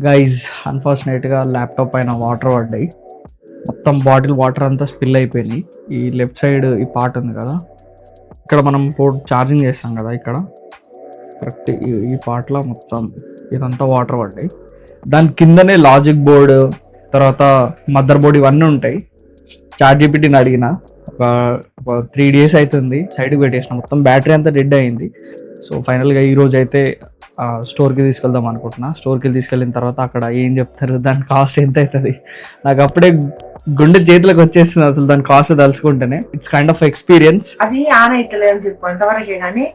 Guys అన్ఫార్చునేట్గా laptop పైన water పడ్డాయి. మొత్తం బాటిల్ వాటర్ అంతా స్పిల్ అయిపోయింది. ఈ లెఫ్ట్ సైడ్ ఈ పార్ట్ ఉంది కదా, ఇక్కడ మనం పోర్ట్ ఛార్జింగ్ చేస్తాం కదా, ఇక్కడ కరెక్ట్ ఈ పార్ట్లో మొత్తం ఇదంతా వాటర్ పడ్డాయి. దాని కిందనే లాజిక్ బోర్డు, తర్వాత మదర్ బోర్డు ఇవన్నీ ఉంటాయి. ChatGPTని అడిగిన ఒక 3 days అవుతుంది, సైడ్కి పెట్టేసిన. మొత్తం బ్యాటరీ అంతా డెడ్ అయింది. సో ఫైనల్గా ఈరోజు అయితే స్టోర్కి తీసుకెళ్దాం అనుకుంటున్నా. స్టోర్కి తీసుకెళ్ళిన తర్వాత అక్కడ ఏం చెప్తారు, దాని కాస్ట్ ఎంత అవుతుంది, నాకు అప్పుడే గుండె చేతులకు వచ్చేస్తుంది అసలు దాని కాస్ట్ తలుచుకుంటేనే. It's kind of experience. అది ఆన్ అవుతలే అని చెప్పు అంతవరకే, కానీ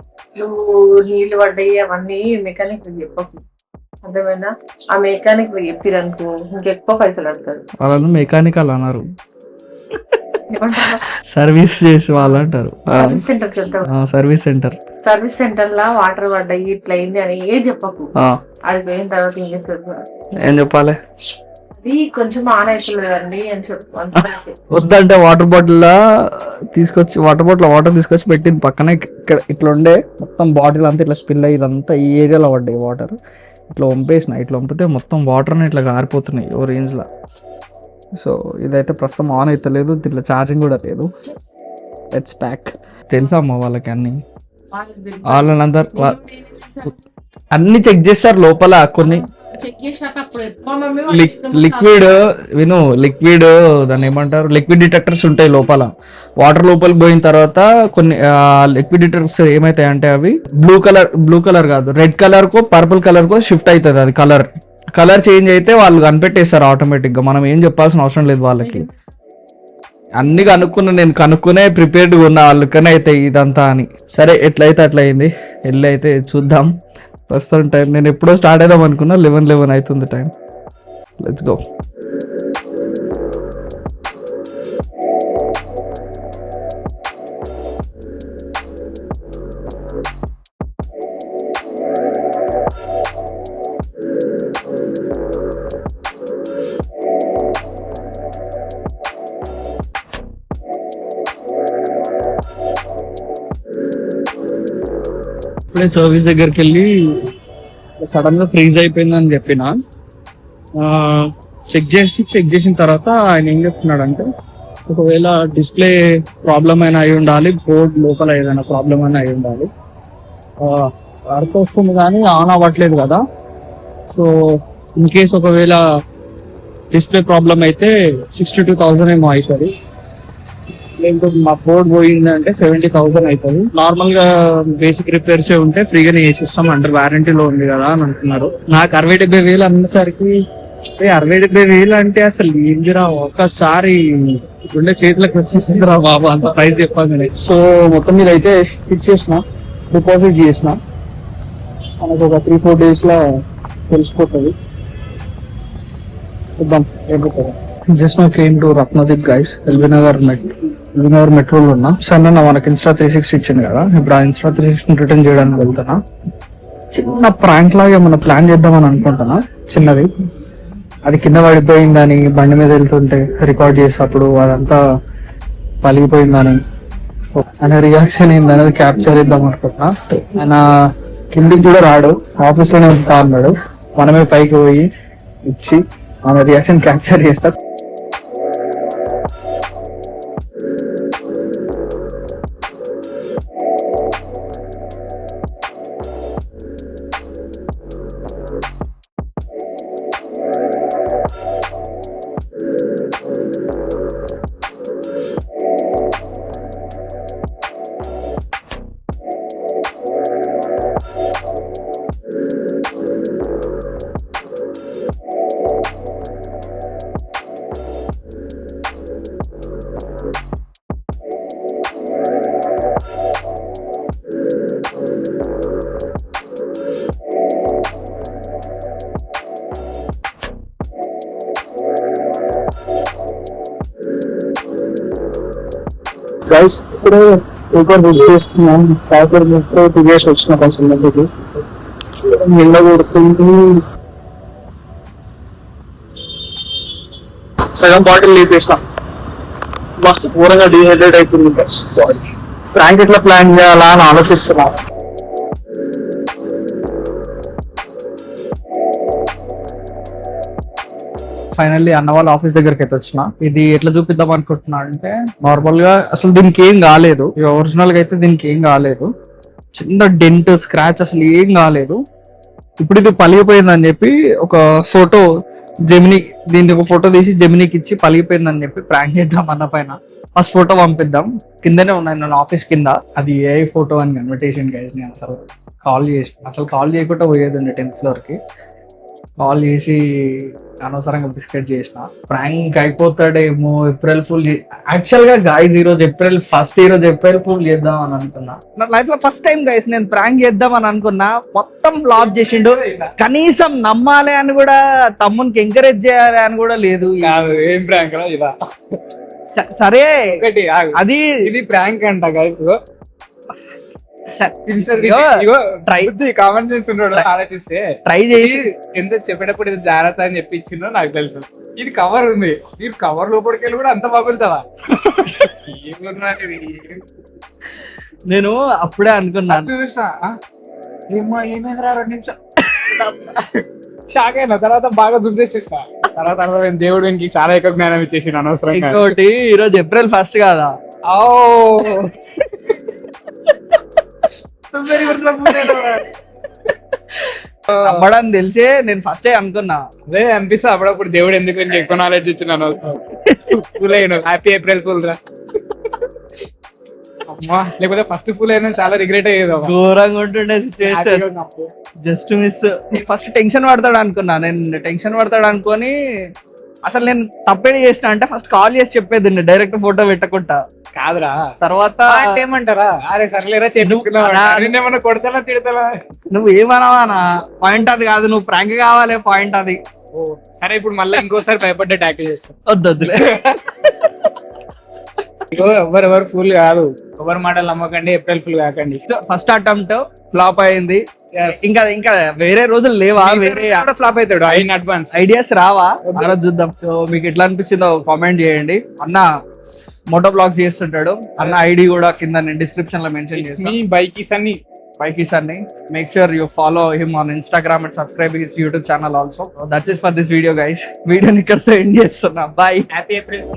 నువ్వు నీళ్లు పడ్డాయి అవన్నీ మెకానిక్ చెప్పకు, అర్థమైనా? ఆ మెకానిక్ చెప్పిరనుకో ఇంకెక్కువ పైసలు అడతారు. వాళ్ళను మెకానికల్ అన్నారు, సర్వీస్ చేసి వాళ్ళు అంటారు. సర్వీస్ సెంటర్ చెప్తావు, సర్వీస్ సెంటర్ లా వాటర్ పడ్డాయి ఇట్లా అయింది అని ఏ చెప్పకు. అది పోయిన తర్వాత ఏం చెప్తారు, ఏం చెప్పాలి, అది కొంచెం ఆన్ అవుతలేదండి అని చెప్పు అంతే. వద్దంటే వాటర్ బాటిల్ తీసుకొచ్చి వాటర్ తీసుకొచ్చి పెట్టింది పక్కన. ఇక్కడ ఇట్లా ఉండే మొత్తం బాటిల్ అంతా ఇట్లా స్పిల్ అయ్యి ఇదంతా ఈ ఏరియాలో పడ్డాయి వాటర్. ఇట్లా వంపేసిన, ఇట్లా వంపితే మొత్తం వాటర్ అని ఇట్లా గారిపోతున్నాయి ఓ రేంజ్లో. సో ఇదైతే ప్రస్తుతం ఆన్ అయితే లేదు, దీంట్లో ఛార్జింగ్ కూడా లేదు. Let's pack. తెలుసా అమ్మ వాళ్ళకి వాళ్ళందరూ అన్ని చెక్ చేస్తారు లోపల. కొన్ని లిక్విడ్ దాన్ని ఏమంటారు, లిక్విడ్ డిటెక్టర్స్ ఉంటాయి లోపల. వాటర్ లోపలికి పోయిన తర్వాత కొన్ని లిక్విడ్ డిటెక్టర్స్ ఏమైతాయి అంటే అవి బ్లూ కలర్ కాదు, రెడ్ కలర్ కో పర్పుల్ కలర్ కో షిఫ్ట్ అవుతుంది. అది కలర్ చేంజ్ అయితే వాళ్ళు కనిపెట్టేస్తారు ఆటోమేటిక్ గా, మనం ఏం చెప్పాల్సిన అవసరం లేదు వాళ్ళకి. అన్ని కనుక్కునే ప్రిపేర్డ్గా ఉన్న వాళ్ళకనే అయితే ఇదంతా అని. సరే ఎట్లయితే అట్లా అయింది, వెళ్ళి అయితే చూద్దాం. ప్రస్తుతం టైం నేను ఎప్పుడో స్టార్ట్ అయిదాం అనుకున్నా, 11 అవుతుంది టైం. Let's go. ఇప్పుడే సర్వీస్ దగ్గరికి వెళ్ళి సడన్ గా ఫ్రీజ్ అయిపోయిందని చెప్పిన. చెక్ చేసిన తర్వాత ఆయన ఏం చెప్తున్నాడు అంటే, ఒకవేళ డిస్ప్లే ప్రాబ్లం అయినా అయి ఉండాలి, బోర్డ్ లోపల ఏదైనా ప్రాబ్లం అయినా అయి ఉండాలి. వర్క్ వస్తుంది కానీ ఆన్ అవ్వట్లేదు కదా. సో ఇన్ కేస్ ఒకవేళ డిస్ప్లే ప్రాబ్లం అయితే 62,000 ఏమో అవుతుంది. లేకపోతే మా బోర్డ్ పోయిందంటే 70,000 అవుతుంది. నార్మల్ గా బేసిక్ రిపేర్స్ ఉంటే ఫ్రీగానే చేసిస్తాం, అండర్ వారంటీలో ఉంది కదా అని అంటున్నారు. నాకు 60,000 అన్నసరికి 60,000 అంటే అసలు ఏందిరా, ఒక్కసారి గుండె చేతులకు వచ్చేసిందిరా బాబా, అంత ప్రైస్ చెప్పాను. సో మొత్తం మీద అయితే ఇచ్చేసిన, డిపాజిట్ చేసిన. మనకు ఒక 3-4 days లో తెలిసిపోతుంది, చూద్దాం ఏమవుతుంది. Just now came to Ratnadeep guys, LB Nagar మెట్రోలో ఉన్నా. సన్న మనకి ఇన్స్టా 360 ఇచ్చింది కదా, ఇప్పుడు ఆ ఇన్స్టా 360 రిటర్న్ చేయడానికి వెళ్తున్నా. చిన్న ప్రాంక్ లాగా ఏమన్నా ప్లాన్ చేద్దామని అనుకుంటున్నా, చిన్నది. అది కింద పడిపోయిందని బండి మీద వెళ్తుంటే రికార్డ్ చేసేటప్పుడు అదంతా పలిగిపోయిందని ఆయన రియాక్షన్ ఏందనేది క్యాప్చర్ చేద్దాం అనుకుంటున్నా. ఆయన కిందికి కూడా రాడు, ఆఫీస్ లోనే ఉంటా అన్నాడు. మనమే పైకి పోయి ఇచ్చి ఆయన రియాక్షన్ క్యాప్చర్ చేస్తా. గైస్ ఇప్పుడు ఊబర్ బుక్ చేస్తున్నాం. ఊబర్ మెట్రో దిగేసి వచ్చిన కొంచెం దగ్గరికి నిన్న కొడుతుంది. సగం బాటిల్ లీపేసిన, ఘోరంగా డీహైడ్రేట్ అవుతుంది. ప్రాంక్ ఎట్లా ప్లాన్ చేయాలా అని ఆలోచిస్తున్నా. ఫైనల్లీ అన్న వాళ్ళ ఆఫీస్ దగ్గరికి అయితే వచ్చిన. ఇది ఎట్లా చూపిద్దాం అనుకుంటున్నా అంటే, నార్మల్ గా అసలు దీనికి ఏం కాలేదు, ఒరిజినల్ గా అయితే దీనికి ఏం కాలేదు, చిన్న డెంట్ స్క్రాచ్ అసలు ఏం కాలేదు. ఇప్పుడు ఇది పలిగిపోయిందని చెప్పి ఒక ఫోటో జెమిని, దీనికి ఒక ఫోటో తీసి జెమినికి ఇచ్చి పలిగిపోయిందని చెప్పి ప్రాంక్ చేద్దాం అన్న పైన. ఫస్ట్ ఫోటో పంపిద్దాం, కిందనే ఉన్నాయి నేను ఆఫీస్ కింద. అది ఏ ఫోటో అని ఇన్విటేషన్ గైస్. నేను అసలు కాల్ చేయకుండా పోయేది ఉండే 10th floor కి. కాల్ చేసి అనవసరంగా బిస్కెట్ చేసిన. ప్రాంక్ అయిపోతాడేమో, ఏప్రిల్ ఫుల్. యాక్చువల్ గా గైస్ ఈ రోజు ఏప్రిల్ 1st, ఈ రోజు ఏప్రిల్ ఫుల్ చేద్దాం అని అనుకున్నా. నా లైఫ్ లో ఫస్ట్ టైం గైస్ నేను ప్రాంక్ చేద్దాం అని అనుకున్నా, మొత్తం ఫ్లాప్ చేసిండు. కనీసం నమ్మాలి అని కూడా, తమ్మునికి ఎంకరేజ్ చేయాలి అని కూడా లేదు. ఏం ప్రాంక్ రా ఇలా? సరే ఒకటి అది ఇది ప్రాంక్ అంట గైస్. కామన్ సెన్స్ ఉన్నాడు, ఆలోచిస్తే ట్రై చేసి ఎంత చెప్పేటప్పుడు ఇది జాగ్రత్త అని చెప్పించిందో నాకు తెలుసు. ఇది కవర్ ఉంది, మీరు కవర్ లోపలికి వెళ్ళి కూడా అంత బాగుంటుందా? నేను అప్పుడే అనుకున్నాను, చూసిన ఏమైందిరా 2 నిమిషాలు షాక్ అయినా. తర్వాత బాగా జూమ్ చేసేస్తా. తర్వాత దేవుడు ఇంక చాలా ఎక్కువ జ్ఞానం ఇచ్చేసి అనవసరంగా. ఇంకోటి ఈరోజు ఏప్రిల్ 1st కాదా? నమ్మడం తెలిసే నేను ఫస్ట్ అనుకున్నా. అదే అనిపిస్తా అప్పుడప్పుడు, దేవుడు ఎందుకు ఇంక ఎక్కువ నాలెడ్జ్ ఇచ్చినాను. ఫుల్ అయినా హ్యాపీ ఏప్రిల్ ఫుల్ రా అమ్మా. లేకపోతే ఫస్ట్ ఫుల్ అయినా చాలా రిగ్రెట్ అయ్యేది. ఘోరంగా ఉంటుండే situation, just miss. First tension పడతాడు అనుకున్నా, నేను టెన్షన్ పడతాడు అనుకొని అసలు నేను తప్పేది చేసిన అంటే ఫస్ట్ కాల్ చేసి చెప్పేది, డైరెక్ట్ ఫోటో పెట్టకుండా. కాదురా, తర్వాత ఏమంటారా, అరే సర్లేరా చేపించుకున్నా కొడతా తిడతా. నువ్వు ఏమన్నావా? పాయింట్ అది కాదు, నువ్వు ప్రాంక్ కావాలి, పాయింట్ అది. సరే ఇప్పుడు మళ్ళీ ఇంకోసారి భయపడ్డా ట్యాకిల్ చేస్తాం. వద్దులే. ఎవరెవరు ఫుల్ కాదు, ఎవరి మాటలు నమ్మకండి, ఏప్రిల్ ఫుల్ కాకండి. ఫస్ట్ అటెంప్ట్ ఫ్లాప్ అయింది. ఇంకా వేరే రోజులు లేవా? వేరే ఫ్లాప్ అవుతాడు ఇన్ అడ్వాన్స్. ఐడియాస్ రావా? అలా చూద్దాం. సో మీకు ఎట్లా అనిపించిందో కామెంట్ చేయండి. అన్న మోటో బ్లాగ్స్ చేస్తుంటాడు, అన్న ఐడి కూడా కింద నేను డిస్క్రిప్షన్ లో మెన్షన్ చేస్తాను. బైకీస్ అన్ని make sure you follow him on Instagram and subscribe his YouTube channel also. That's it for this video guys. వీడియోని ఇక్కడతో ఎండ్ చేస్తున్నా. బై. Happy April.